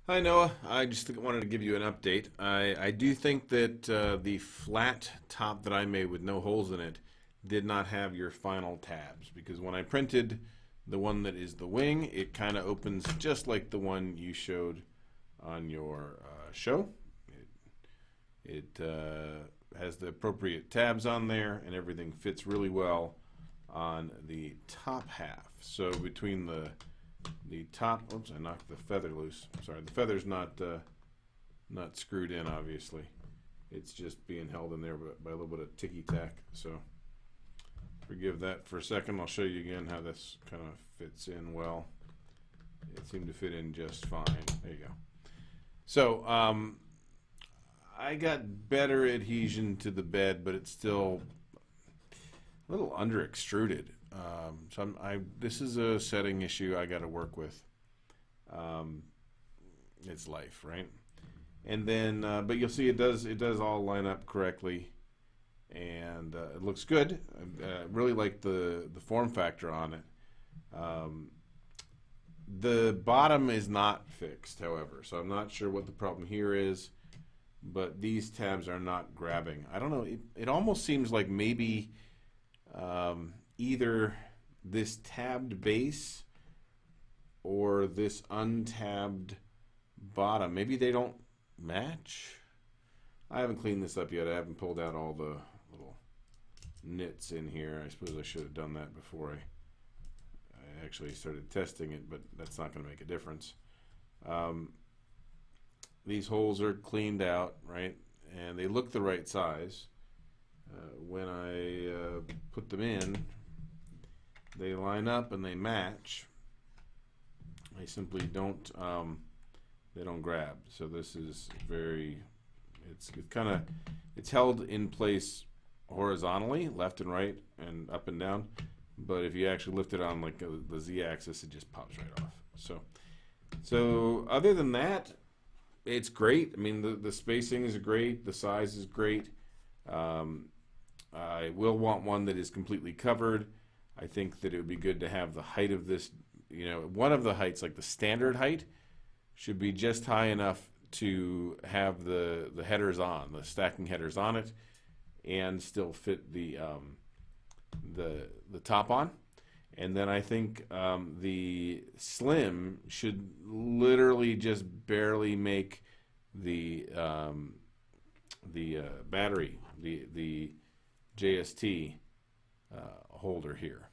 Hi Noah, I just wanted to give you an update. I do think that the flat top that I made with no holes in it did not have your final tabs because when I printed the one that is the wing, it kind of opens just like the one you showed on your show. It has the appropriate tabs on there and everything fits really well on the top half. So between the top, oops, I knocked the feather loose. Sorry, the feather's not screwed in, obviously. It's just being held in there by a little bit of ticky tack. So forgive that for a second. I'll show you again how this kind of fits in well. It seemed to fit in just fine. There you go. So I got better adhesion to the bed, but it's still a little under extruded. This is a setting issue I got to work with. It's life, right? And then, but you'll see it does all line up correctly, and it looks good. I really like the form factor on it. The bottom is not fixed, however, so I'm not sure what the problem here is. But these tabs are not grabbing. I don't know. It almost seems like maybe either this tabbed base or this untabbed bottom, maybe they don't match. I haven't cleaned this up yet. I haven't pulled out all the little nits in here. I suppose I should have done that before I actually started testing it, but that's not going to make a difference. These holes are cleaned out, right? And they look the right size. When I put them in, they line up and they match. They simply don't they don't grab. So this is it's held in place horizontally, left and right and up and down. But if you actually lift it on like the Z-axis, it just pops right off. So other than that, it's great. I mean, the spacing is great. The size is great. I will want one that is completely covered. I think that it would be good to have the height of this, one of the heights, like the standard height, should be just high enough to have the headers on, the stacking headers on it, and still fit the top on. And then I think the slim should literally just barely make the battery, the JST holder here.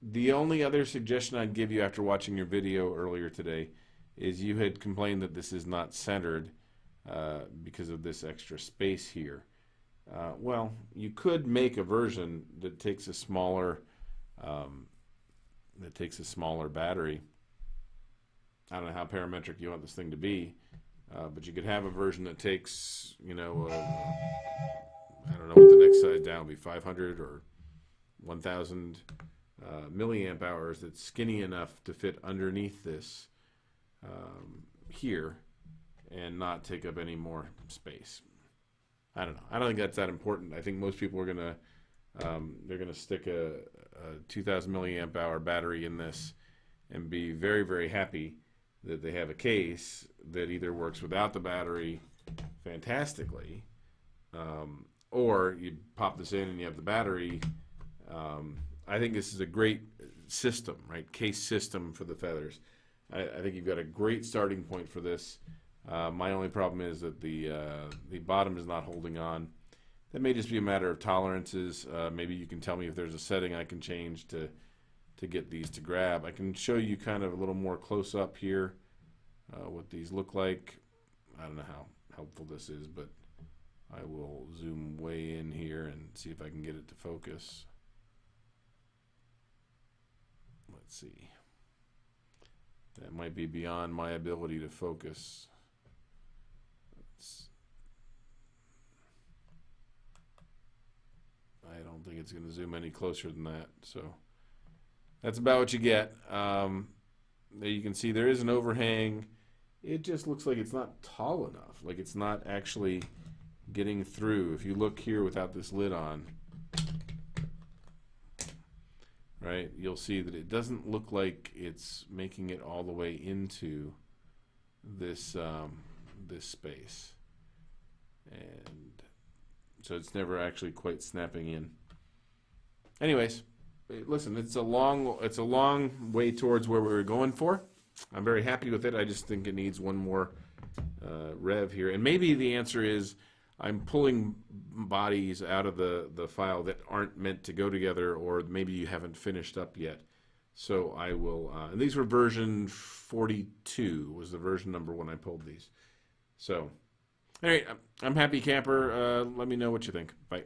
The only other suggestion I'd give you after watching your video earlier today is you had complained that this is not centered because of this extra space here. Well, you could make a version that takes a smaller battery. I don't know how parametric you want this thing to be, but you could have a version that takes, I don't know what the next size down would be, 500 or 1,000 milliamp hours. That's skinny enough to fit underneath this here and not take up any more space. I don't know. I don't think that's that important. I think most people are gonna stick a 2,000 milliamp hour battery in this and be very, very happy that they have a case that either works without the battery fantastically, or you pop this in and you have the battery. I think this is a great system, right? Case system for the feathers. I think you've got a great starting point for this. My only problem is that the bottom is not holding on. That may just be a matter of tolerances. Maybe you can tell me if there's a setting I can change to get these to grab. I can show you kind of a little more close up here what these look like. I don't know how helpful this is, but I will zoom way in here and see if I can get it to focus. Let's see. That might be beyond my ability to focus. I don't think it's going to zoom any closer than that. So that's about what you get. There you can see there is an overhang. It just looks like it's not tall enough. Like it's not actually getting through. If you look here without this lid on, right, you'll see that it doesn't look like it's making it all the way into this this space, and so it's never actually quite snapping in. Anyways, listen, it's a long way towards where we were going for. I'm very happy with it. I just think it needs one more rev here, and maybe the answer is I'm pulling bodies out of the file that aren't meant to go together, or maybe you haven't finished up yet. So I will, and these were version 42 was the version number when I pulled these. So, all right, I'm happy camper. Let me know what you think. Bye.